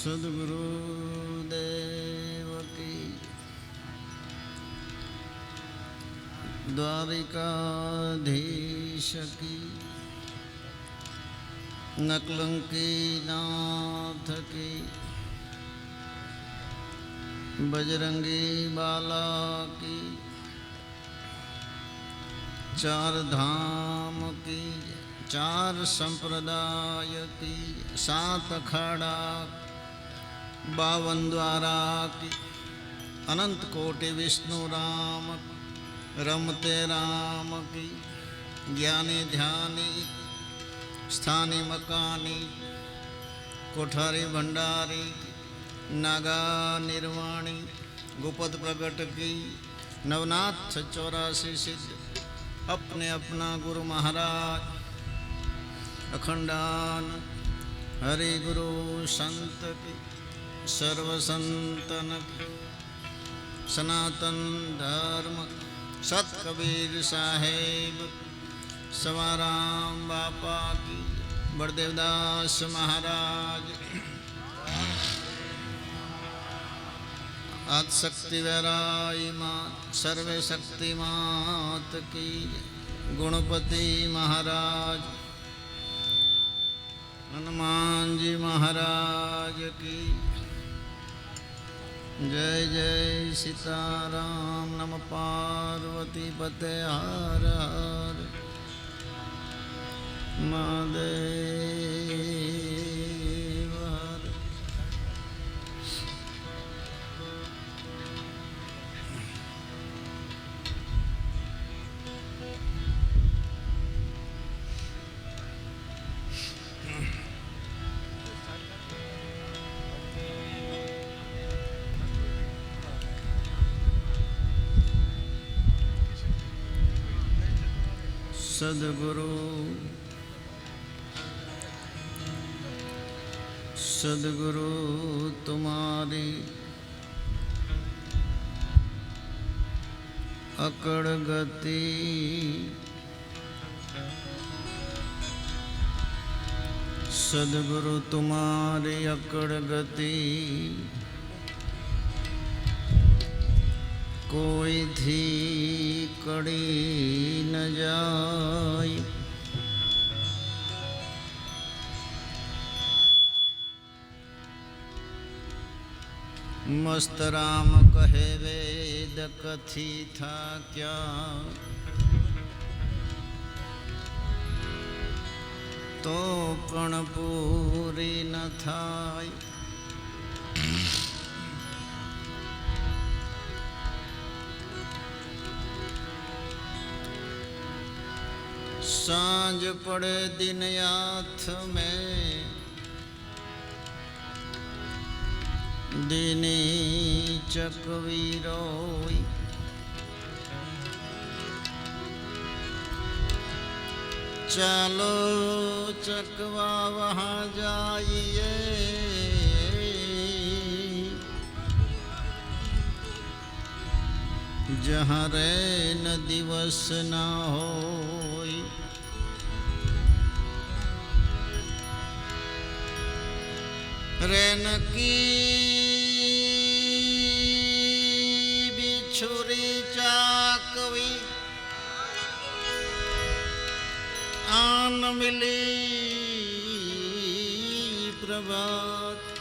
सद्गुरुदेव की द्वारिकाधीश की नकलंकी नाथ की बजरंगी बाला की चार धाम की चार संप्रदाय की सात अखाड़ा 52 द्वारा की अनंत कोटि विष्णु राम रमते राम की ज्ञानी ध्यानी स्थानी मकानी कोठारी भंडारी नागा निर्वाणी गुपत प्रगट की नवनाथ 84 सिद्ध अपने अपना गुरु महाराज अखंडान हरि गुरु संत की सर्व संतन की सनातन धर्म सत कबीर साहेब सवाराम बापा की बड़देवदास महाराज आदिशक्ति वैराई मात सर्वे शक्ति मात की गुणपति महाराज हनुमान जी महाराज की जय जय सीताराम नम पार्वती पते हर हर महादेव हर। सद्गुरु सद्गुरु तुम्हारी अकड़ गति सद्गुरु तुम्हारी अकड़ गति कोई थी कड़ी न जाय मस्त राम कहे वेद कथी था क्या तो पण पूरी न थाय सांझ पड़े दिन याथ में दिनी चकवी रोई चलो चकवा वहाँ जाइए जहाँ रैन दिवस न होई रैन की बिछुरी चाकवी आन मिली प्रभात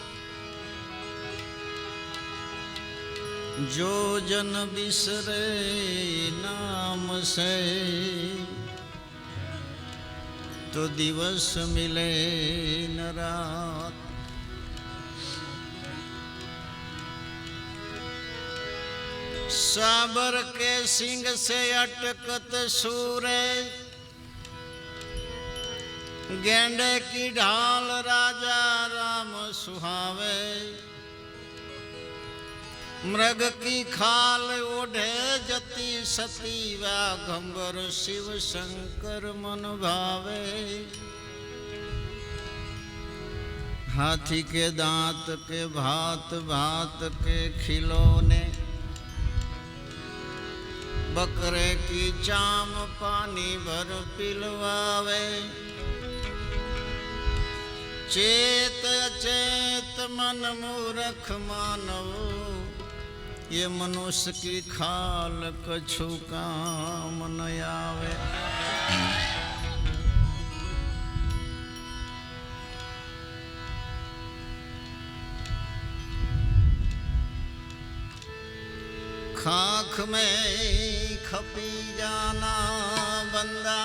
जो जन बिसरे नाम से तो दिवस मिले न रात साबर के सिंह से अटकत सूरे गेंडे की ढाल राजा राम सुहावे मृग की खाल ओढ़े जति सती व्याघंबर शिव शंकर मन भावे हाथी के दांत के भात भात के खिलौने बकरे की चाम पानी भर पिलवावे चेत अचेत मन मूर्ख मानव, ये मनुष्य की खाल कछु काम न आवे। खाख में खपी जाना बंदा,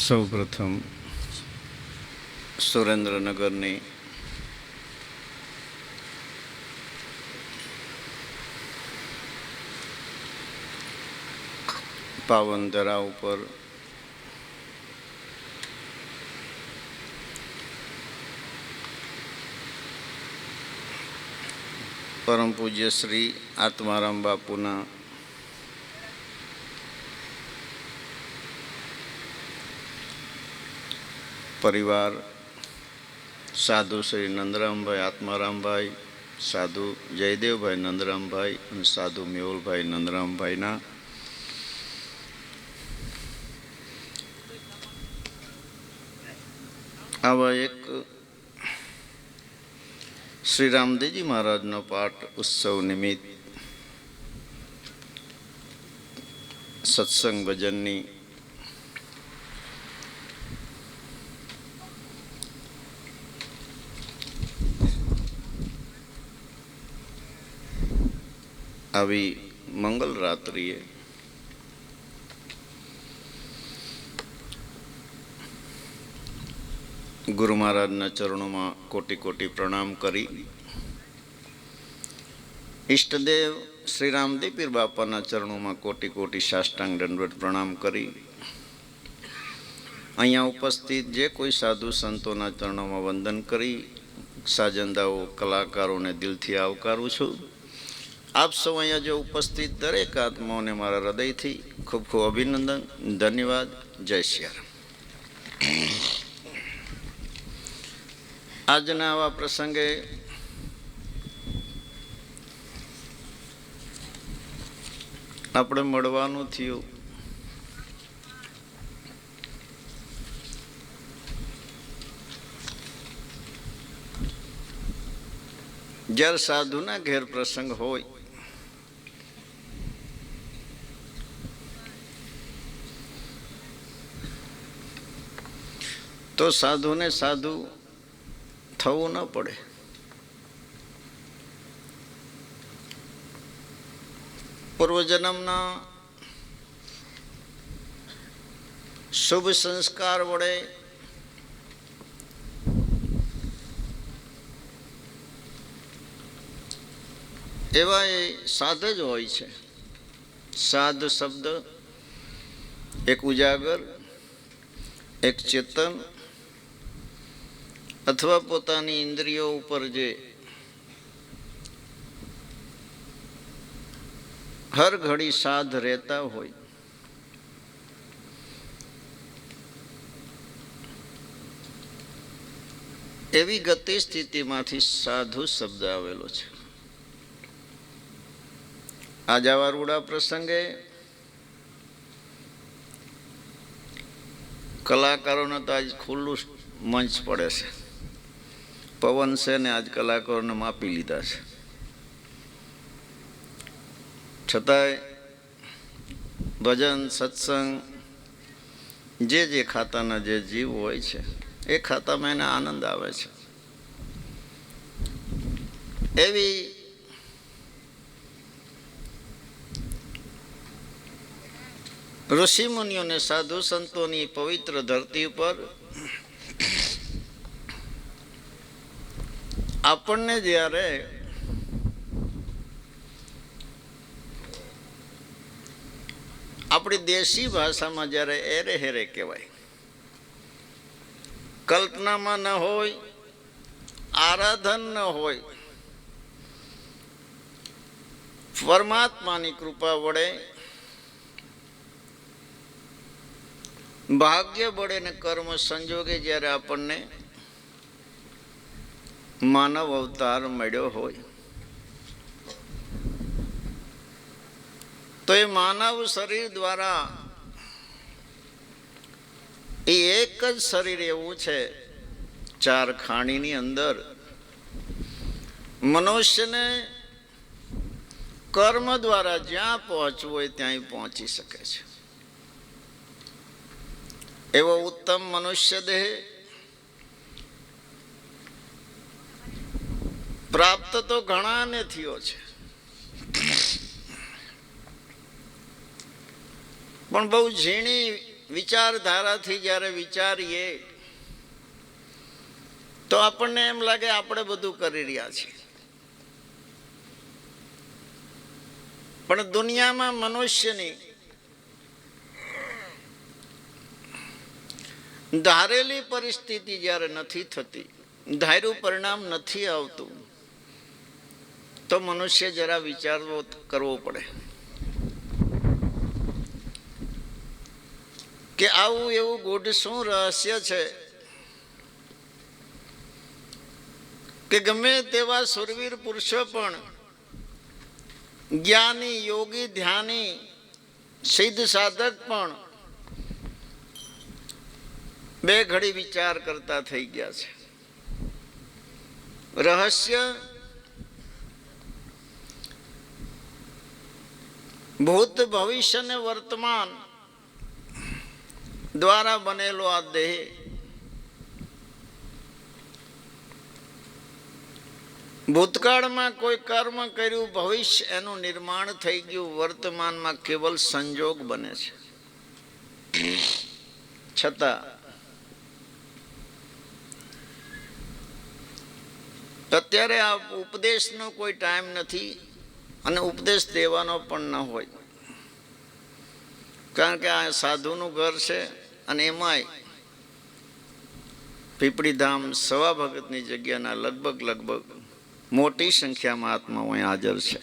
સૌ પ્રથમ સુરેન્દ્રનગરની પાવન ધરા ઉપર પરમ પૂજ્ય શ્રી આત્મારામ બાપુના પરિવાર, સાધુ શ્રી નંદરામભાઈ આત્મારામભાઈ, સાધુ જયદેવભાઈ નંદરામભાઈ અને સાધુ મેહુલભાઈ નંદરામભાઈના આવા એક શ્રી રામદેવજી મહારાજનો પાઠ ઉત્સવ નિમિત્ત સત્સંગ ભજનની આવી મંગલ રાત્રિએ ગુરુ મહારાજના ચરણોમાં કોટી કોટી પ્રણામ કરી, ઈષ્ટદેવ શ્રી રામદેવ પીર બાપાના ચરણોમાં કોટી કોટી સાષ્ટાંગ દંડવત પ્રણામ કરી, અહીંયા ઉપસ્થિત જે કોઈ સાધુ સંતોના ચરણોમાં વંદન કરી, સાજંદાઓ કલાકારોને દિલથી આવકારું છું. આપ સૌ અહીંયા જો ઉપસ્થિત દરેક આત્માઓને મારા હૃદયથી ખૂબ ખૂબ અભિનંદન, ધન્યવાદ. જય સિયારામ. આજના આવા પ્રસંગે આપણે મળવાનું થયું. જ્યારે સાધુના ઘેર પ્રસંગ હોય તો સાધુને સાધુ થવું ન પડે. પૂર્વજન્મના શુભ સંસ્કાર વડે એવા એ સાધ જ હોય છે. સાધ શબ્દ એક ઉજાગર, એક ચેતન અથવા પોતાની ઇન્દ્રિયો ઉપર જે હર ઘડી સાધ રહેતા હોય, એવી ગતિ સ્થિતિમાંથી સાધુ શબ્દ આવેલો છે. આજ આવા રૂડા પ્રસંગે કલાકારોને તો આજ ખુલ્લું મંચ પડે છે. પવન છે ને આજ કલાકારોને માપી લીધા છે. છતાંય ભજન સત્સંગ જે ખાતાના જે જીવ હોય છે એ ખાતામાં એને આનંદ આવે છે. એવી ઋષિ મુનિઓને સાધુ સંતોની પવિત્ર ધરતી ઉપર આપણને જ્યારે આપણી દેશી ભાષામાં જ્યારે એરે હેરે કહેવાય, કલ્પનામાં ન હોય, આરાધન ન હોય, પરમાત્માની કૃપા વડે ભાગ્ય બળે ને કર્મ સંજોગે જ્યારે આપણને માનવ અવતાર મળ્યો હોય તો એ માનવ શરીર દ્વારા એ એક જ શરીર એવું છે, ચાર ખાણીની અંદર મનુષ્યને કર્મ દ્વારા જ્યાં પહોંચવું હોય ત્યાં પહોંચી શકે છે. એવો ઉત્તમ મનુષ્ય દેહ પ્રાપ્ત તો ઘણાને થયો છે, પણ બહુ ઝીણી વિચારધારાથી જ્યારે વિચારીએ તો આપણને એમ લાગે આપણે બધું કરી રહ્યા છીએ. પણ દુનિયામાં મનુષ્યની ધારેલી પરિસ્થિતિ જ્યારે નથી થતી, ધાર્યું પરિણામ નથી આવતું, તો મનુષ્ય જરા વિચાર કરવો પડે કે આવું એવું ગૂઢ શું રહસ્ય છે કે ગમે તેવા સુરવીર પુરુષો પણ, જ્ઞાની, યોગી, ધ્યાની, સિદ્ધ સાધક પણ બે ઘડી વિચાર કરતા થઈ ગયા છે. રહસ્ય ભૂત, ભવિષ્ય ને વર્તમાન દ્વારા બનેલો આ દેહ ભૂતકાળમાં કોઈ કર્મ કર્યું, ભવિષ્ય એનું નિર્માણ થઈ ગયું, વર્તમાનમાં કેવલ સંજોગ બને છે. છતાં અત્યારે આ ઉપદેશનો કોઈ ટાઈમ નથી અને ઉપદેશ દેવાનો પણ ન હોય, કારણ કે આ સાધુનું ઘર છે અને એમાંય પીપળીધામ સવા ભગતની જગ્યાના લગભગ મોટી સંખ્યામાં આત્માઓ અહીં હાજર છે.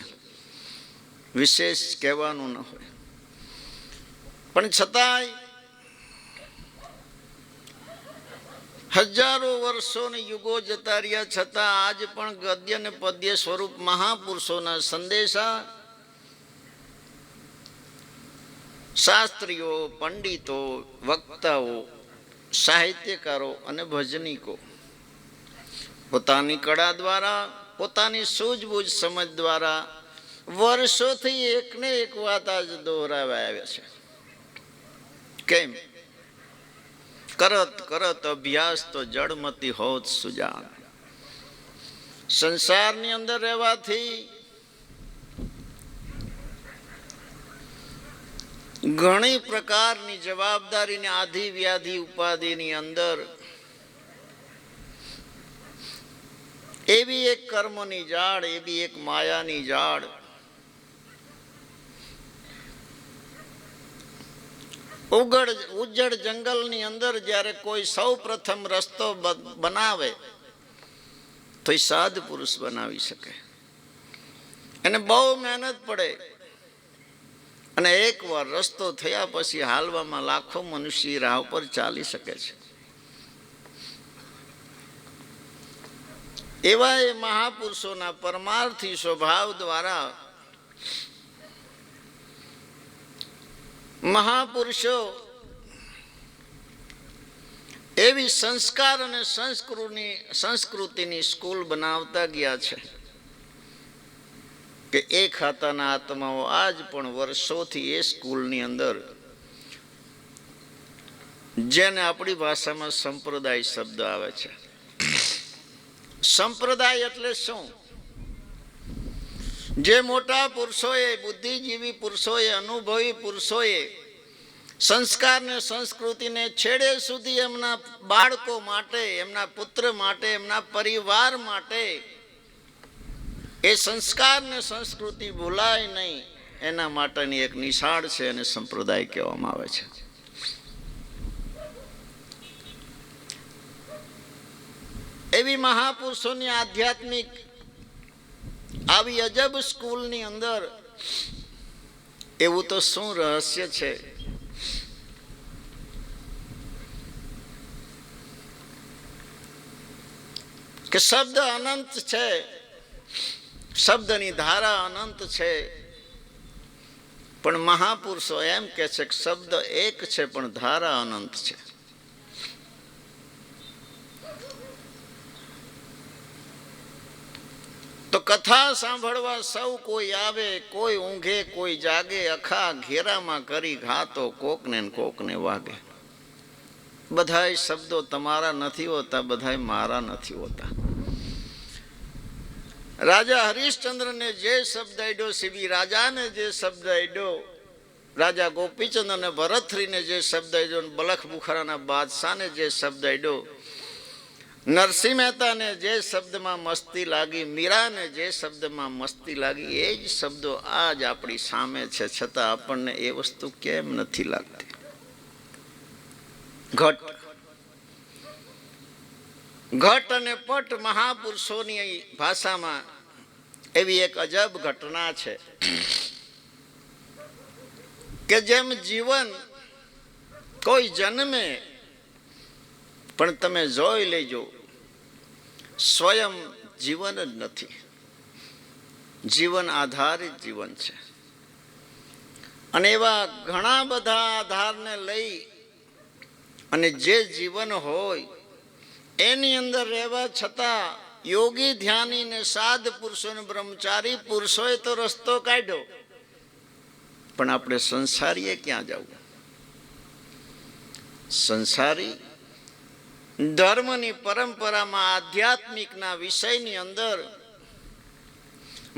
વિશેષ કહેવાનું ન હોય, પણ છતાંય હજારો વર્ષો ને યુગો જતા રહ્યા છતાં આજ પણ ગદ્ય ને પદ્ય સ્વરૂપ મહાપુરુષોના સંદેશા શાસ્ત્રીઓ, પંડિતો, વક્તાઓ, સાહિત્યકારો અને ભજનીકો પોતાની કળા દ્વારા, પોતાની સૂઝબૂઝ સમજ દ્વારા વર્ષોથી એકને એક વાત આજ દોહરાવા આવ્યા છે. કેમ? કરત કરત અભ્યાસ તો જળમતી હોત સુજાન. સંસારની અંદર રહેવાથી ઘણી પ્રકારની જવાબદારીને આધિ વ્યાધિ ઉપાધિની અંદર એવી એક કર્મની જાળ, એવી એક માયાની જાળ, ઉજ્જડ જંગલની અંદર જ્યારે કોઈ સૌ પ્રથમ રસ્તો બનાવે તો એ સાધ પુરુષ બનાવી શકે. એને બહુ મહેનત પડે અને એકવાર રસ્તો થયા પછી હાલવામાં લાખો મનુષ્ય રાહ પર ચાલી શકે છે. એવા એ મહાપુરુષોના પરમાર્થી સ્વભાવ દ્વારા મહાપુરુષો એવી સંસ્કાર અને સંસ્કૃતિની સ્કૂલ બનાવતા ગયા છે કે એ ખાતાના આત્માઓ આજ પણ વર્ષોથી એ સ્કૂલની અંદર, જેને આપણી ભાષામાં સંપ્રદાય શબ્દ આવે છે. સંપ્રદાય એટલે શું? જે મોટા પુરુષોએ, બુદ્ધિજીવી પુરુષોએ, અનુભવી પુરુષોએ સંસ્કાર ને સંસ્કૃતિને છેડે સુધી એમના બાળકો માટે, એમના પુત્ર માટે, એમના પરિવાર માટે એ સંસ્કાર ને સંસ્કૃતિ ભૂલાય નહીં એના માટેની એક નિશાળ છે અને સંપ્રદાય કહેવામાં આવે છે. એવી મહાપુરુષોની આધ્યાત્મિક આવી અજબ સ્કૂલની અંદર એવું તો શું રહસ્ય છે કે શબ્દ અનંત છે, શબ્દની ધારા અનંત છે, પણ મહાપુરુષો એમ કે છે કે શબ્દ એક છે પણ ધારા અનંત છે. તો કથા સાંભળવા સૌ કોઈ આવે, કોઈ ઊંઘે, કોઈ જાગે, અખા ઘેરામાં કરી ઘાતો કોકને કોકને વાગે. બધાય શબ્દો તમારા નથી હોતા, બધાય મારા નથી હોતા. રાજા હરિશ્ચંદ્રને જે શબ્દ અડ્યો, સીવી રાજાને જે શબ્દ અડ્યો રાજા ગોપીચંદ અને ભરતરીને જે શબ્દ આડ્યો, બલખ બુખારાના બાદશાહને જે શબ્દ આડ્યો, નરસિંહ મહેતાને જે શબ્દમાં મસ્તી લાગી, મીરાને જે શબ્દમાં મસ્તી લાગી, એ જ શબ્દો આજ આપણી સામે છે, છતાં આપણને એ વસ્તુ કેમ નથી લાગતી? ઘટ અને પટ મહાપુરુષોની ભાષામાં એવી એક અજબ ઘટના છે કે જેમ જીવન કોઈ જન્મે, પણ તમે જોઈ લેજો સ્વયં જીવન જ નથી, જીવન આધારિત જીવન છે. અને એવા ઘણા બધા આધારને લઈ અને જે જીવન હોય એની અંદર રહેવા છતાં યોગી, ધ્યાની ને સાધ પુરુષો ને બ્રહ્મચારી પુરુષોએ તો રસ્તો કાઢ્યો, પણ આપણે સંસારીએ ક્યાં જવું? સંસારી ધર્મની પરંપરામાં આધ્યાત્મિકના વિષયની અંદર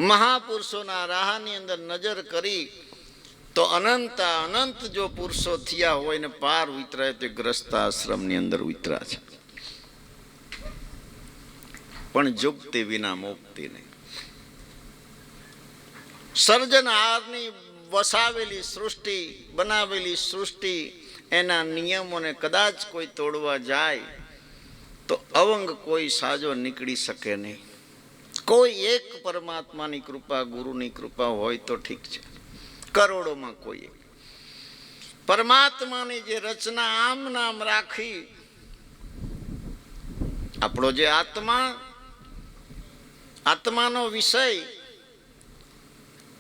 મહાપુરુષોના રાહની અંદર નજર કરી તો અનંત અનંત જો પુરુષો થયા હોય ને પાર ઉતરાય તો ગ્રસ્તાશ્રમની અંદર ઉતરા છે, પણ જુક્તિ વિના મુક્તિ નહીં. સર્જનહારની વસાવેલી સૃષ્ટિ, બનાવેલી સૃષ્ટિ, એના નિયમોને કદાચ કોઈ તોડવા જાય તો અવંગ કોઈ સાજો નીકળી શકે નહીં. કોઈ એક પરમાત્માની કૃપા, ગુરુની કૃપા હોય તો ઠીક છે, કરોડોમાં કોઈ એક. પરમાત્માની જે રચના આમ નામ રાખી, આપણો જે આત્માનો વિષય,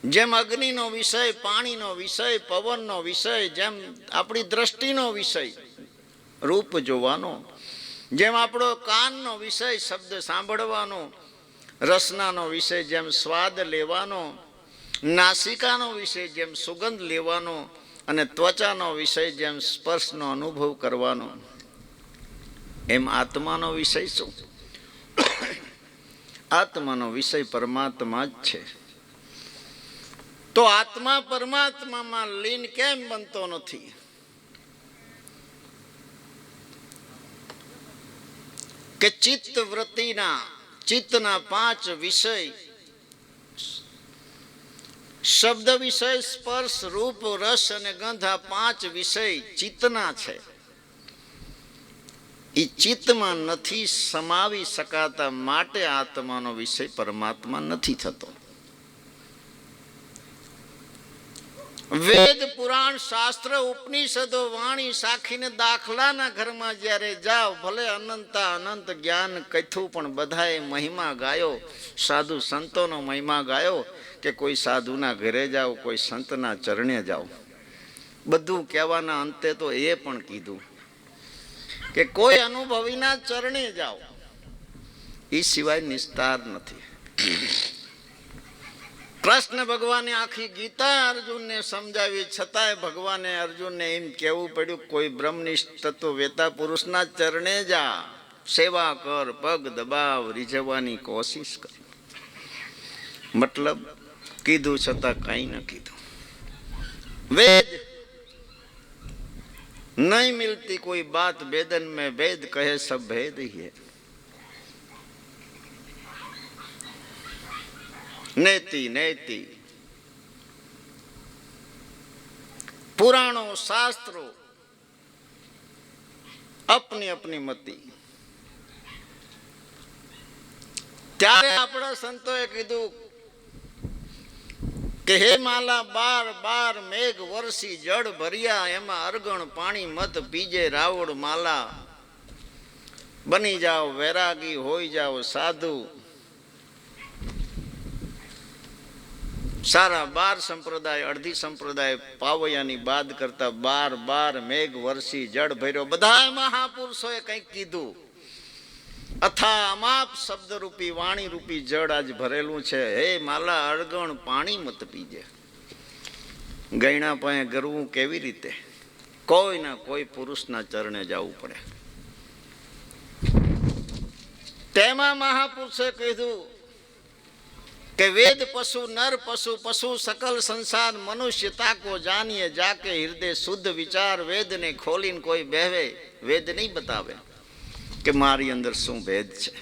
જેમ અગ્નિનો વિષય, પાણીનો વિષય, પવનનો વિષય, જેમ આપણી દ્રષ્ટિનો વિષય રૂપ જોવાનો, જેમ આપણો કાનનો વિષય શબ્દ સાંભળવાનો, રસનાનો વિષય જેમ સ્વાદ લેવાનો, નાસિકાનો વિષય જેમ સુગંધ લેવાનો, અને ત્વચાનો વિષય જેમ સ્પર્શનો અનુભવ કરવાનો, એમ આત્માનો વિષય શું? આત્માનો વિષય પરમાત્મા જ છે. તો આત્મા પરમાત્મામાં લીન કેમ બનતો નથી? કે ચિત્ત વૃત્તિના, ચિત્તના 5 વિષય, શબ્દ વિષય, સ્પર્શ, રૂપ, રસ અને ગંધ, આ 5 વિષય ચિત્તના છે. એ ચિત્તમાં નથી સમાવી શકાતા, માટે આત્માનો વિષય પરમાત્મા નથી થતો. વેદ, પુરાણ, શાસ્ત્ર, ઉપનિષદો, વાણી સાખીને દાખલાના ઘરમાં જ્યારે જાઓ, ભલે અનંત જ્ઞાન કથું, પણ બધાએ મહિમા ગાયો, સાધુ સંતોનો મહિમા ગાયો, કે કોઈ સાધુના ઘરે જાઓ, કોઈ સંતના ચરણે જાઓ. બધું કહેવાના અંતે તો એ પણ કીધું કે કોઈ અનુભવીના ચરણે જાઓ, એ સિવાય નિસ્તાર નથી. કૃષ્ણ ભગવાને આખી ગીતા અર્જુનને સમજાવી, છતાંય ભગવાને અર્જુનને એમ કહેવું પડ્યું, કોઈ બ્રહ્મનિષ્ઠ તત્વ વેતા પુરુષના ચરણે જા, સેવા કર, પગ દબાવ, રીઝવવાની કોશિશ કર. મતલબ કીધું છતાં કઈ ન કીધું. વેદ नहीं मिलती कोई बात बेदन में, वेद कहे सब भेद ही है. नेति नेति पुराणों शास्त्रों अपनी अपनी मति. ત્યારે આપણા સંતોએ કીધું કે હે માલા 12 મેઘ વરસી જળ ભર્યા, એમાં અરગણ પાણી મત પીજે રાવણ માલા. બની જાઓ વૈરાગી, હોઈ જાઓ સાધુ. સારા 12 સંપ્રદાય, અડધી સંપ્રદાય પાવૈયાની બાદ કરતા 12 મેઘ વરસી જળ ભર્યો. બધા મહાપુરુષોએ કંઈક કીધું. અથા અમાપ શબ્દ રૂપી, વાણી રૂપી જળ આજ ભરેલું છે. હે માલા અળગણ પાણી મત પીજે. ગયણા પાસે ગરવું કેવી રીતે? કોઈ ના કોઈ પુરુષના ચરણે જવું પડે. તેમાં મહાપુરુષે કીધું કે વેદ પશુ નર પશુ પશુ સકલ સંસાર મનુષ્ય તાકો જાનીએ જાકે હૃદય શુદ્ધ વિચાર વેદને ખોલીને કોઈ બેહવે વેદ નહીં બતાવે કે મારી અંદર શું ભેદ છે.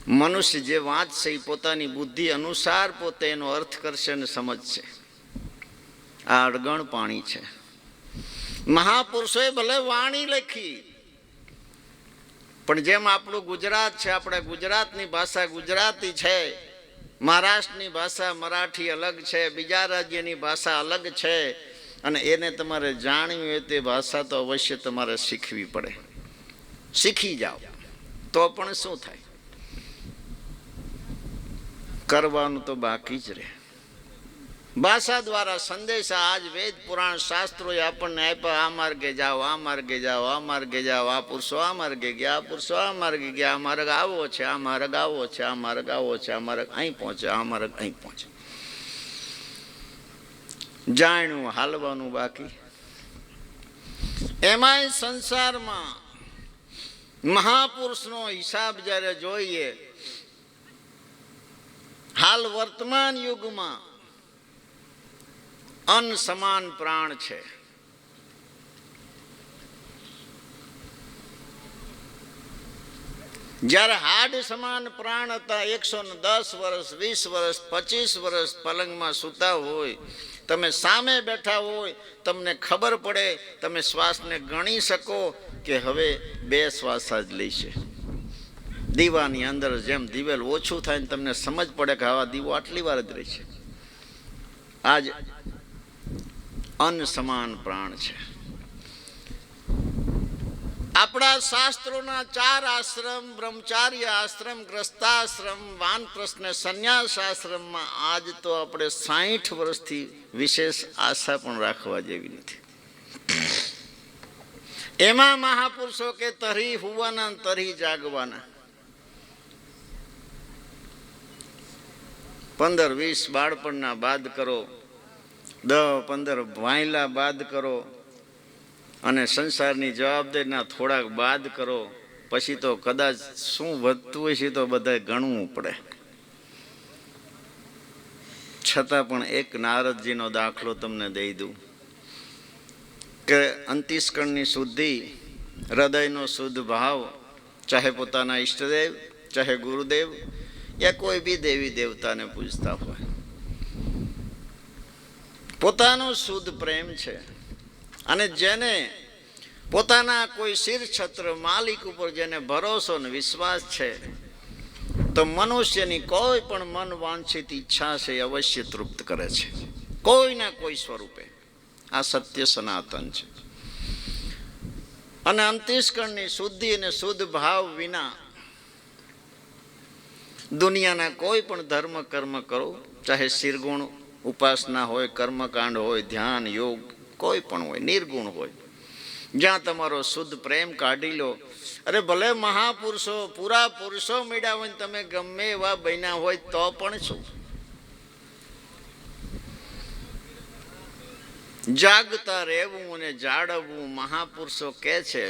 મનુષ્ય જે વાંચશે એ પોતાની બુદ્ધિ અનુસાર પોતે એનો અર્થ કરશે અને સમજશે. આ અડગણ પાણી છે. મહાપુરુષોએ ભલે વાણી લખી, પણ જેમ આપણું ગુજરાત છે, આપણે ગુજરાતની ભાષા ગુજરાતી છે, મહારાષ્ટ્રની ભાષા મરાઠી અલગ છે, બીજા રાજ્યની ભાષા અલગ છે, અને એને તમારે જાણવી હોય તે ભાષા તો અવશ્ય તમારે શીખવી પડે. શીખી જાઓ તો પણ શું થાય, કરવાનું તો બાકી જ રહે. ભાષા દ્વારા સંદેશા આજ વેદ પુરાણ શાસ્ત્રોએ આપણને આપ્યા. આ માર્ગે જાઓ, આ માર્ગે જાઓ, આ માર્ગે જાઓ, આ પુરુષો આ માર્ગે ગયા, આ પુરુષો આ માર્ગે ગયા, આ માર્ગ આવો છે, આ માર્ગ આવો છે, આ માર્ગ આવો છે, આ માર્ગ અહીં પહોંચે, આ માર્ગ અહીં પહોંચે. જાણ્યું હાલવાનું બાકી. એમાંય સંસારમાં મહાપુરુષનો હિસાબ જ્યારે જોઈએ, હાલ વર્તમાન યુગમાં અન્ન સમાન પ્રાણ છે. જ્યારે હાડ સમાન પ્રાણ હતા, 110 વર્ષ, 20 વર્ષ, 25 વર્ષ પલંગમાં સૂતા હોય, તમે સામે બેઠા હોય, તમને ખબર પડે, તમે શ્વાસને ગણી શકો કે હવે 2 શ્વાસ જ લઈશે. દીવાની અંદર જેમ દિવેલ ઓછું થાય ને તમને સમજ પડે કે આવા દીવો આટલી વાર જ રહેશે. આજ અન્ન સમાન પ્રાણ છે. આપણા શાસ્ત્રોના 4 આશ્રમ, બ્રહ્મચાર્ય આશ્રમ, ગ્રસ્તાશ્રમ, વાનપ્રસ્થ, સંન્યાસ આશ્રમમાં આજ તો આપણે 60 વર્ષથી વિશેષ આશા પણ રાખવા જેવી નથી. એમાં મહાપુરુષો કે તરી હુવાના તરી જાગવાના. 15-20 બાળપણના બાદ કરો, 10-15 ભાઈલા બાદ કરો, અને સંસારની જવાબદારીના થોડાક બાદ કરો, પછી તો કદાચ શું વધતું હોય છે તો બધા ગણવું પડે. છતાં પણ એક નારદજીનો દાખલો તમને દઈ દઉં કે અંતિસ્કરણની શુદ્ધિ, હૃદયનો શુદ્ધ ભાવ, ચાહે પોતાના ઈષ્ટદેવ, ચાહે ગુરુદેવ, યા કોઈ બી દેવી દેવતાને પૂજતા હોય, પોતાનો શુદ્ધ પ્રેમ છે. અને જેને પોતાના કોઈ શિર છત્ર માલિક ઉપર જેને ભરોસો ને વિશ્વાસ છે, તો મનુષ્યની કોઈ પણ મન વાંછિત ઈચ્છા છે એ અવશ્ય તૃપ્ત કરે છે, કોઈના કોઈ સ્વરૂપે. આ સત્ય સનાતન છે. અને અંતિસ્કરણની શુદ્ધિ અને શુદ્ધ ભાવ વિના દુનિયાના કોઈ પણ ધર્મ કર્મ કરો, ચાહે શિરગુણ ઉપાસના હોય, કર્મકાંડ હોય, ધ્યાન યોગ કોઈ પણ હોય, નિર્ગુણ હોય, જ્યાં તમારો શુદ્ધ પ્રેમ કાઢી લો. અરે ભલે મહાપુરુષો પૂરા પુરુષો મળ્યા હોય, તમે ગમે એવા બન્યા હોય તો પણ શું, જાગતા રહેવું અને જાળવવું મહાપુરુષો કહે છે.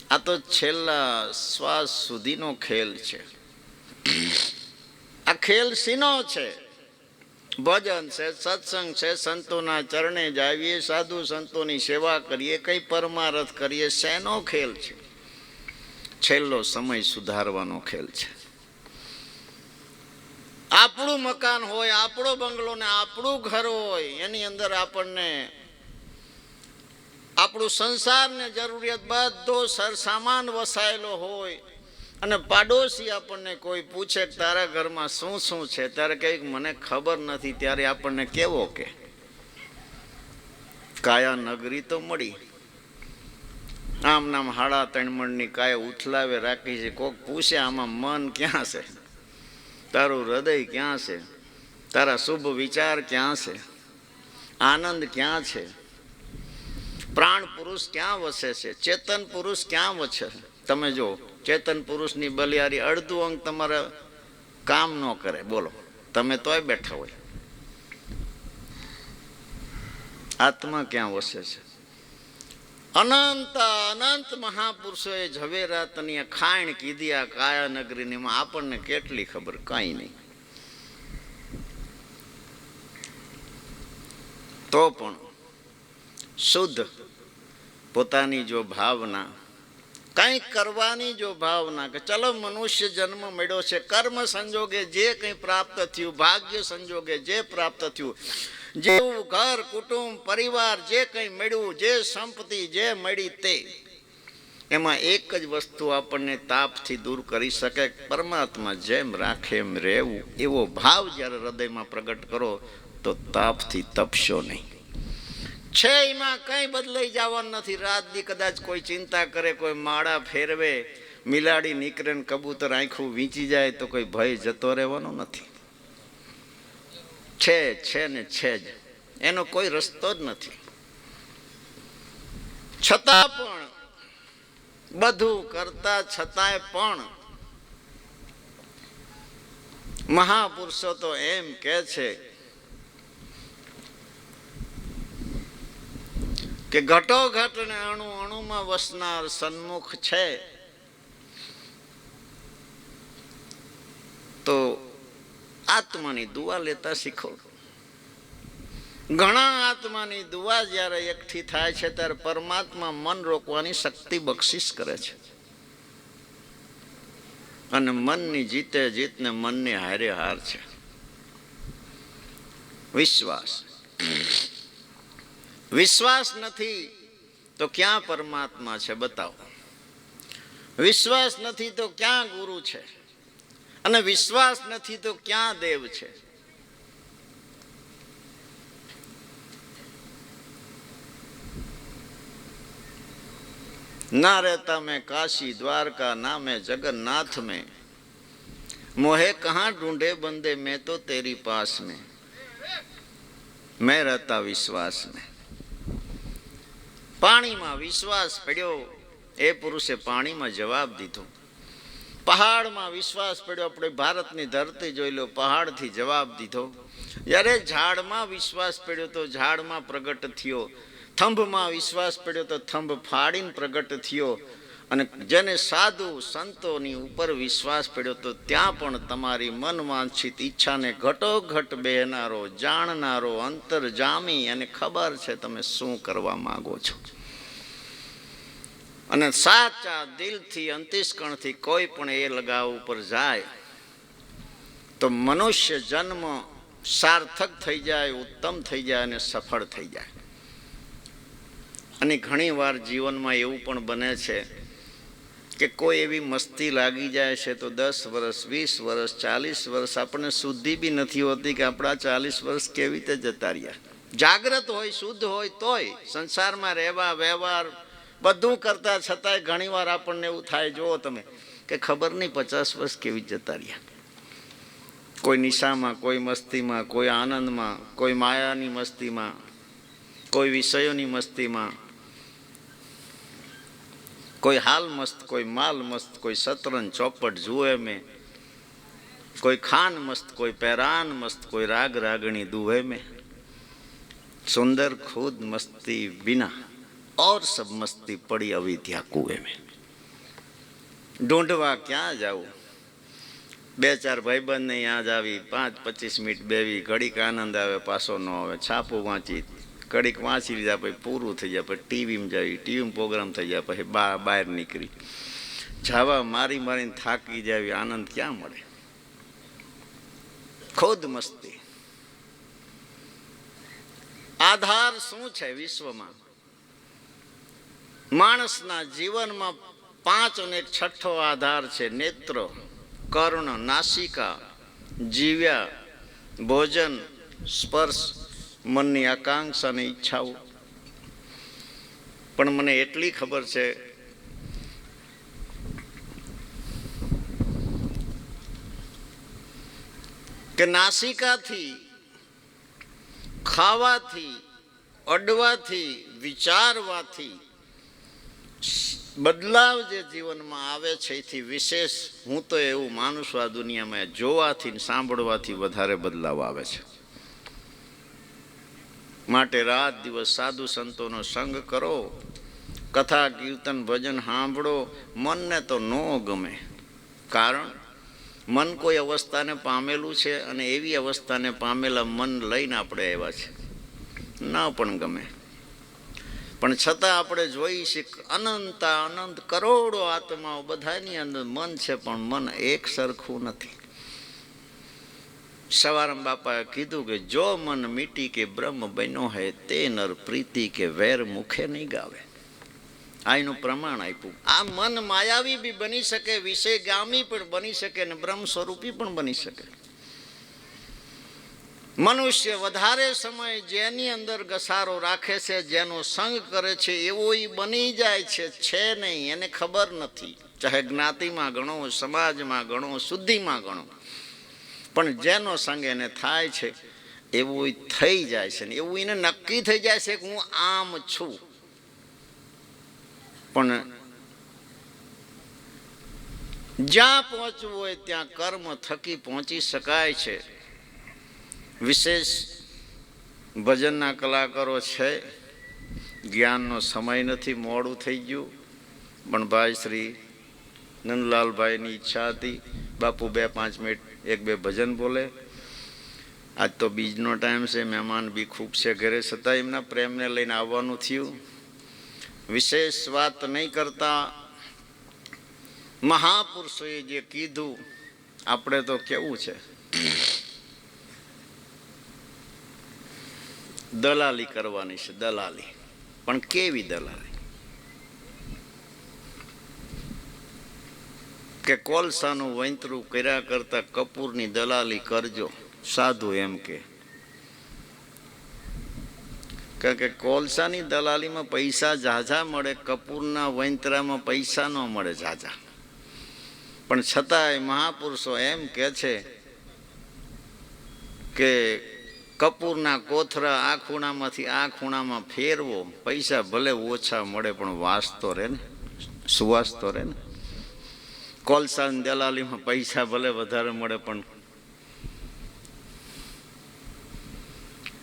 આ તો છેલ્લા શ્વાસ સુધીનો ખેલ છે. આ ખેલ સીનો છે. ભજન છે, સત્સંગ છે, સંતોના ચરણે જાવીએ, સાધુ સંતોની સેવા કરીએ, કઈ પરમારથ કરીએ, શેનો ખેલ છે? છેલ્લો સમય સુધારવાનો ખેલ છે. આપણું મકાન હોય, આપણો બંગલો ને આપણું ઘર હોય, એની અંદર આપણને આપણું સંસારને જરૂરિયાત બધો સરસામાન વસાયેલો હોય, અને પાડોશી આપણને કોઈ પૂછે કે તારા ઘરમાં શું શું છે, ત્યારે કહે મને ખબર નથી, ત્યારે આપણને કેવો કે કાયા નગરી તો મળી, આમ નામ 3.5 મણની કાયા ઉથલાવે રાખી છે. કોક પૂછે આમાં મન ક્યાં છે, તારું હૃદય ક્યાં છે, તારા શુભ વિચાર ક્યાં છે, આનંદ ક્યાં છે, પ્રાણ પુરુષ ક્યાં વસે છે, ચેતન પુરુષ ક્યાં વસે છે? તમે જો ચેતન પુરુષની બલિયારી અડધું અંગ તમારા કામ ન કરે, બોલો તમે તોય બેઠા હોય. આત્મા ક્યાં વસે છે? અનંત અનંત મહાપુરુષોએ ઝવેરાતની ખાણ કીધી આ કાયા નગરીની, આપણને કેટલી ખબર? કાંઈ નહીં. તો પણ શુદ્ધ પોતાની જો ભાવના, કંઈક કરવાની જો ભાવના કે ચલો મનુષ્ય જન્મ મળ્યો છે, કર્મ સંજોગે જે કંઈ પ્રાપ્ત થયું, ભાગ્ય સંજોગે જે પ્રાપ્ત થયું, જેવું ઘર કુટુંબ પરિવાર જે કંઈ મળ્યું, જે સંપત્તિ જે મળી, તે એમાં એક જ વસ્તુ આપણને તાપથી દૂર કરી શકે, પરમાત્મા જેમ રાખે એમ રહેવું. એવો ભાવ જ્યારે હૃદયમાં પ્રગટ કરો તો તાપથી તપશો નહીં. છે એમાં કંઈ બદલાઈ જવાનું નથી. રાત દી કદાચ કોઈ ચિંતા કરે, કોઈ માળા ફેરવે, મિલાડી નીકળે ને કબૂતર આંખું વીંચી જાય તો કોઈ ભય જતો રહેવાનો નથી. છે ને છે જ, એનો કોઈ રસ્તો જ નથી. છતાં પણ બધું કરતા છતાંય પણ મહાપુરુષો તો એમ કે છે કે ઘટોઘટ ને અણુ અણુમાં વસનાર સન્મુખ છે. તો આત્માની દુઆ લેતા શીખો. ઘણા આત્માની દુઆ જ્યારે એકઠી થાય છે ત્યારે પરમાત્મા મન રોકવાની શક્તિ બક્ષિસ કરે છે, અને મનની જીતે જીત ને મનની હારે હાર છે. વિશ્વાસ, વિશ્વાસ નથી તો ક્યાં પરમાત્મા છે બતાવો. વિશ્વાસ નથી તો ક્યાં ગુરુ છે, અને વિશ્વાસ નથી તો ક્યાં દેવ છે. ना रहता मैं काशी द्वारका नामे जगन्नाथ में, मोहे कहाँ ढूंढे बंदे मैं तो तेरी पास में, मैं रहता विश्वास में. પાણીમાં વિશ્વાસ પડ્યો, એ પુરુષે પાણીમાં જવાબ દીધો. પહાડમાં વિશ્વાસ પડ્યો, આપણે ભારતની ધરતી જોઈ લો, પહાડથી જવાબ દીધો. જ્યારે ઝાડમાં વિશ્વાસ પડ્યો તો ઝાડમાં પ્રગટ થયો. થંભમાં વિશ્વાસ પડ્યો તો થંભ ફાડીને પ્રગટ થયો. અને જેને સાધુ સંતોની ઉપર વિશ્વાસ પડ્યો તો ત્યાં પણ તમારી મન વાંછિત ઈચ્છાને ઘટોઘટ બેહનારો, જાણનારો, અંતરજામી, અને ખબર છે તમે શું કરવા માંગો છો. અને સાચા દિલથી અંતસ્કણથી કોઈ પણ એ લગાવ ઉપર જાય તો મનુષ્ય જન્મ સાર્થક થઈ જાય, ઉત્તમ થઈ જાય અને સફળ થઈ જાય. અને ઘણી વાર જીવનમાં એવું પણ બને છે કે કોઈ એવી મસ્તી લાગી જાય છે તો 10 વર્ષ, 20 વર્ષ, 40 વર્ષ આપણને શુદ્ધિ બી નથી હોતી કે આપણા 40 વર્ષ કેવી રીતે જતા રહ્યા. જાગ્રત હોય, શુદ્ધ હોય તોય સંસારમાં રહેવા, વ્યવહાર બધું કરતા છતાંય ઘણી વાર આપણને એવું થાય, જુઓ તમે, કે ખબર નહીં 50 વર્ષ કેવી જતા રહ્યા. કોઈ નિશામાં, કોઈ મસ્તીમાં, કોઈ આનંદમાં, કોઈ માયાની મસ્તીમાં, કોઈ વિષયોની મસ્તીમાં, કોઈ હાલ મસ્ત, કોઈ માલ મસ્ત, કોઈ શતરંજ ચોપટ જુએ મેં, કોઈ ખાન મસ્ત, કોઈ પહેરાન મસ્ત, કોઈ રાગ રાગણી दुहे में, सुंदर खुद मस्ती बिना और सब मस्ती पड़ी अविद्या कुएं में. ઢૂંઢવા ક્યાં જાવું? 2-4 ભાઈબંધને યાદ આવી, 5-25 મિનિટ બેવી, ઘડીક આનંદ આવે, પાછો ન આવે, છાપું વાંચી, ઘડીક વાંચી લીધા, પછી પૂરું થઈ જાય, પછી ટીવીમાં જાવી, ટીવીમાં પ્રોગ્રામ થઈ જાય, પછી બહાર નીકળી જાવા, મારીને થાકી જાવી, આનંદ ક્યાં મળે? ખુદ મસ્તી. આધાર શું છે વિશ્વમાં? માણસના જીવનમાં 5 અને 6 આધાર છે. નેત્ર, કર્ણ, નાસિકા, જીવ્યા, ભોજન, સ્પર્શ, મનની આકાંક્ષા અને ઈચ્છાઓ. પણ મને એટલી ખબર છે કે નાસિકાથી, ખાવાથી, અડવાથી, વિચારવાથી બદલાવ જે જીવનમાં આવે છે એથી વિશેષ હું તો એવું માનું છું આ દુનિયામાં જોવાથી, સાંભળવાથી વધારે બદલાવ આવે છે. માટે રાત દિવસ સાધુ સંતોનો સંગ કરો, કથા કીર્તન ભજન સાંભળો. મનને તો ન ગમે, કારણ મન કોઈ અવસ્થાને પામેલું છે અને એવી અવસ્થાને પામેલા મન લઈને આપણે આવ્યા છે. ન પણ ગમે. પણ છતાં આપણે જોઈએ છીએ અનંત અનંત કરોડો આત્માઓ બધાની અંદર મન છે, પણ મન એક સરખું નથી. સવારમાં બાપાએ કીધું કે જો મન મીટી કે બ્રહ્મ બન્યો હે તે નર પ્રીતિ કે વેર મુખે નહીં ગાવે. આ એનું પ્રમાણ આપ્યું. આ મન માયાવી બી બની શકે, વિષયગામી પણ બની શકે ને બ્રહ્મ સ્વરૂપી પણ બની શકે. મનુષ્ય વધારે સમય જેની અંદર ઘસારો રાખે છે, જેનો સંગ કરે છે, એવો એ બની જાય છે નહીં, એને ખબર નથી. ચાહે જ્ઞાતિમાં ગણો, સમાજમાં ગણો, શુદ્ધિમાં ગણો, પણ જેનો સંગ એને થાય છે એવું થઈ જાય છે ને એવું એને નક્કી થઈ જાય છે કે હું આમ છું. પણ જ્યાં પહોંચવું હોય ત્યાં કર્મ થકી પહોંચી શકાય છે. વિશેષ ભજનના કલાકારો છે, જ્ઞાનનો સમય નથી, મોડું થઈ ગયું, પણ ભાઈ શ્રી નંદલાલભાઈની ઈચ્છા હતી બાપુ 2-5 મિનિટ 1-2 ભજન બોલે. આજ તો બીજનો ટાઈમ છે, મહેમાન બી ખૂબ છે ઘરે, છતાં એમના પ્રેમને લઈને આવવાનું થયું. વિશેષ વાત નહીં કરતા, મહાપુરુષોએ જે કીધું આપણે તો કેવું છે, દલાલી કરવાની છે, દલાલી. પણ કેવી દલાલી? કે કોલસાનું વૈંતરું કર્યા કરતા કપૂરની દલાલી કરજો, સાધુ એમ કે. કારણ કે કોલસાની દલાલીમાં પૈસા ઝાઝા મળે, કપૂરના વૈંતરામાં પૈસા ન મળે ઝાઝા. પણ છતાંય મહાપુરુષો એમ કે છે કે કપૂરના કોથરા આ ખૂણામાંથી આ ખૂણામાં ફેરવો, પૈસા ભલે ઓછા મળે પણ વાસ તો રહે ને, સુવાસ તો રહે ને. કોલસાની દલાલીમાં પૈસા ભલે વધારે મળે પણ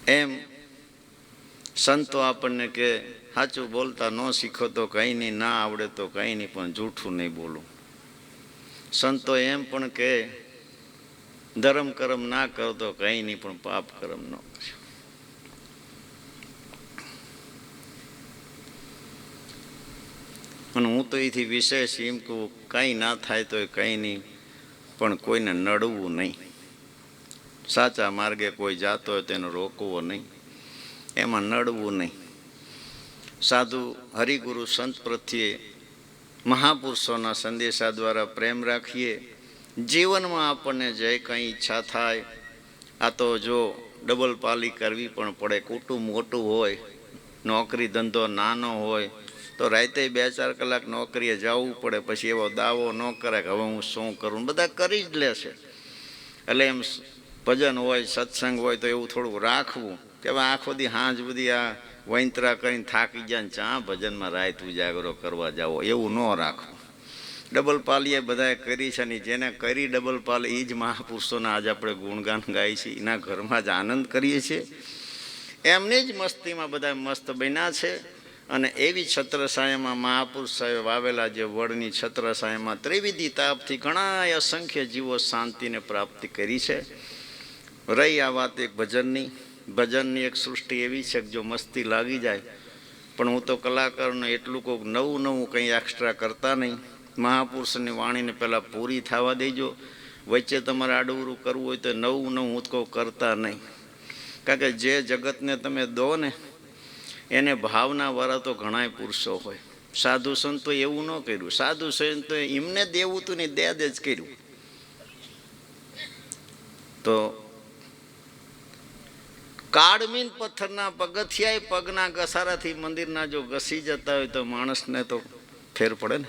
એમ સંતો આપણને કે સાચું બોલતા ન શીખો તો કંઈ નહીં, ના આવડે તો કંઈ નહીં, પણ જૂઠું નહીં બોલું. સંતો એમ પણ કે ધર્મ કર્મ ના કરો તો કંઈ નહીં, પણ પાપ કર્મ ન કરશો. અને હું તો એથી વિશેષ એમ કહું, કંઈ ના થાય તો કંઈ નહીં, પણ કોઈને નડવું નહીં. સાચા માર્ગે કોઈ જાતો હોય તેને રોકવો નહીં, એમાં નડવું નહીં. સાધુ હરિગુરુ સંત પ્રત્યે મહાપુરુષોના સંદેશા દ્વારા પ્રેમ રાખીએ. જીવનમાં આપણને જે કંઈ ઈચ્છા થાય, આ તો જો ડબલ પાલી કરવી પણ પડે. કુટુંબ મોટું હોય, નોકરી ધંધો નાનો હોય તો રાતે 2-4 કલાક નોકરીએ જવું પડે. પછી એવો દાવો ન કરે કે હવે હું શું કરું, બધા કરી જ લેશે. એટલે એમ ભજન હોય, સત્સંગ હોય તો એવું થોડું રાખવું કે હવે આખો દી હાંજ બધી આ વૈંતરા કરીને થાકી જાય ને ચા ભજનમાં રાત ઉજાગરો કરવા જાવો, એવું ન રાખવું. ડબલ પાલીએ બધાએ કરી છે ને જેને કરી ડબલ પાલી એ જ મહાપુરુષોના આજે આપણે ગુણગાન ગાઈએ છીએ, એના ઘરમાં જ આનંદ કરીએ છીએ. એમની જ મસ્તીમાં બધા મસ્ત બન્યા છે. અને એવી છત્રછાયામાં મહાપુરુષ સાહેબ વાવેલા જે વડની છત્રછાયામાં ત્રિવિધિ તાપથી ઘણા અસંખ્ય જીવો શાંતિને પ્રાપ્તિ કરી છે. રહી આ વાત એક ભજનની એક સૃષ્ટિ એવી છે કે જો મસ્તી લાગી જાય, પણ હું તો કલાકારોને એટલું કોઈક નવું કંઈ એક્સ્ટ્રા કરતા નહીં. મહાપુરુષની વાણીને પહેલાં પૂરી થવા દેજો. વચ્ચે તમારે આડું કરવું હોય તો નવું હું તો કરતા નહીં. કારણ કે જે જગતને તમે દો ને એને ભાવનાવાળા તો ઘણાય પુરુષો હોય. સાધુ સંતો એવું ન કર્યું. સાધુ સંતો એમને દેવું હતું ને દે જ કર્યું. તો કાળમીન પથ્થરના પગથિયા પગના ઘસારાથી મંદિરના જો ઘસી જતા હોય તો માણસને તો ફેર પડે ને.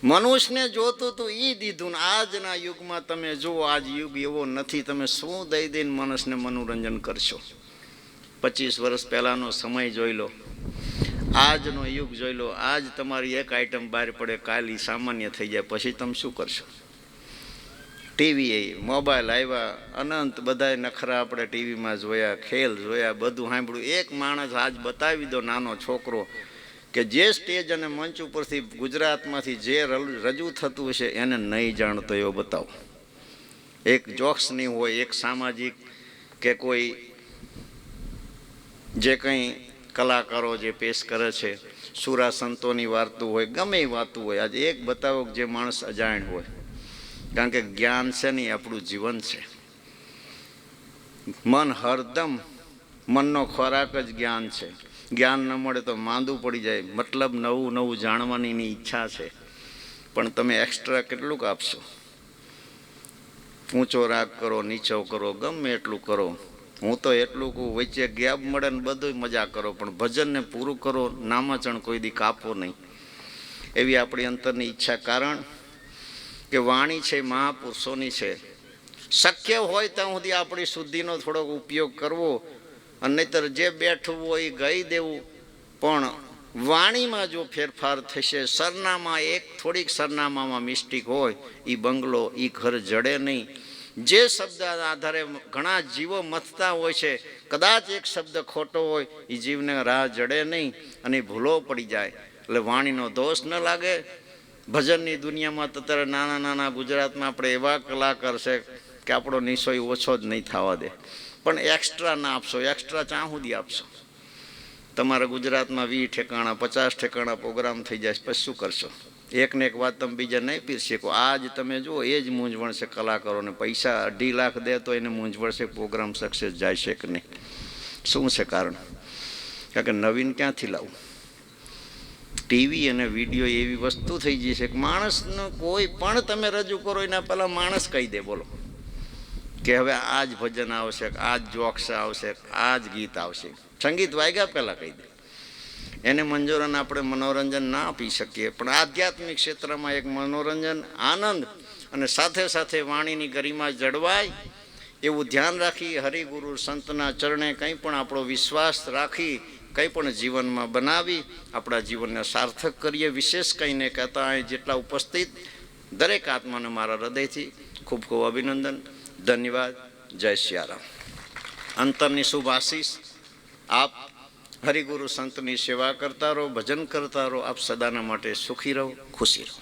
મનુષ્યને જોતું હતું એ દીધું ને આજના યુગમાં તમે જુઓ, આજ યુગ એવો નથી. તમે શું દઈ દઈને માણસને મનોરંજન કરશો? 25 વર્ષ પહેલાંનો સમય જોઈ લો, આજનો યુગ જોઈ લો. આજ તમારી એક આઈટમ બહાર પડે, કાલે સામાન્ય થઈ જાય, પછી તમે શું કરશો? ટીવી, મોબાઈલ આવ્યા, અનંત બધાય નખરા આપણે ટીવીમાં જોયા, ખેલ જોયા, બધું સાંભળ્યું. એક માણસ આજ બતાવી દો, નાનો છોકરો, કે જે સ્ટેજ અને મંચ ઉપરથી ગુજરાતમાંથી જે રજૂ થતું હશે એને નહીં જાણતો એવો બતાવો. એક જોક્સની હોય, એક સામાજિક કે કોઈ જે કંઈ કલાકારો જે પેશ કરે છે, સુરા સંતોની વાર્તું હોય, ગમે એ વાતું હોય, આજે એક બતાવો જે માણસ અજાણ હોય, કારણ કે જ્ઞાન છે ને એ આપણું જીવન છે. મન હરદમ, મનનો ખોરાક જ જ્ઞાન છે. જ્ઞાન ન મળે તો માંદું પડી જાય. મતલબ નવું નવું જાણવાની ઈચ્છા છે, પણ તમે એક્સ્ટ્રા કેટલુંક આપશો? ઊંચો રાગ કરો, નીચો કરો, ગમે એટલું કરો. હું તો એટલું કહું, વચ્ચે ગેપ મળે ને બધું મજા કરો, પણ ભજનને પૂરું કરો, નામાચરણ કોઈ દી કાપો નહીં. એવી આપણી અંતરની ઈચ્છા. કારણ કે વાણી છે મહાપુરુષોની છે. શક્ય હોય ત્યાં સુધી આપણી શુદ્ધિનો થોડોક ઉપયોગ કરવો, અને નહીંતર જે બેઠવું હોય એ ગઈ દેવું. પણ વાણીમાં જો ફેરફાર થશે, સરનામા એક થોડીક સરનામામાં મિસ્ટેક હોય, એ બંગલો, એ ઘર જડે નહીં. જે શબ્દ આધારે ઘણા જીવો મથતા હોય છે, કદાચ એક શબ્દ ખોટો હોય, એ જીવને રાહ જડે નહીં અને ભૂલો પડી જાય. એટલે વાણીનો દોષ ન લાગે. ભજનની દુનિયામાં તો અત્યારે નાના નાના ગુજરાતમાં આપણે એવા કલાકાર છે કે આપણો નિશ્ચય ઓછો જ નહીં થવા દે. પણ એક્સ્ટ્રા ના આપશો. એક્સ્ટ્રા ચા સુધી આપશો? તમારા ગુજરાતમાં 20 ઠેકાણા 50 ઠેકાણા પ્રોગ્રામ થઈ જાય, પછી શું કરશો? એકને એક વાત તમે બીજા નહીં પીરસી શકો. આજ તમે જુઓ, એ જ મૂંઝવણ છે કલાકારોને. પૈસા 2.5 લાખ દે તો એને મૂંઝવણ છે પ્રોગ્રામ સક્સેસ જાય છે કે નહીં. શું છે કારણ? કારણ કે નવીન ક્યાંથી લાવવું? ટીવી અને વિડીયો એવી વસ્તુ થઈ ગઈ છે કે માણસનો કોઈ પણ તમે રજૂ કરો એના પહેલાં માણસ કહી દે, બોલો કે હવે આ જ ભજન આવશે, આ જ જોક્સ આવશે, આ જ ગીત આવશે. સંગીત વાગ્યા પહેલાં કહી દે. એને મંજૂરન આપણે મનોરંજન ના આપી શકીએ, પણ આધ્યાત્મિક ક્ષેત્રમાં એક મનોરંજન, આનંદ અને સાથે સાથે વાણીની ગરિમા જળવાય એવું ધ્યાન રાખી, હરિગુરુ સંતના ચરણે કંઈ પણ આપણો વિશ્વાસ રાખી, કંઈ પણ જીવનમાં બનાવી આપણા જીવનને સાર્થક કરીએ. વિશેષ કંઈ નહીં કહેતા, અહીં જેટલા ઉપસ્થિત દરેક આત્માને મારા હૃદયથી ખૂબ ખૂબ અભિનંદન, ધન્યવાદ. જય સિયારામ. અંતરની શુભ આશીષ. આપ હરિગુરુ સંતની સેવા કરતા રહો, ભજન કરતા રહો. આપ સદાના માટે સુખી રહો, ખુશી રહો.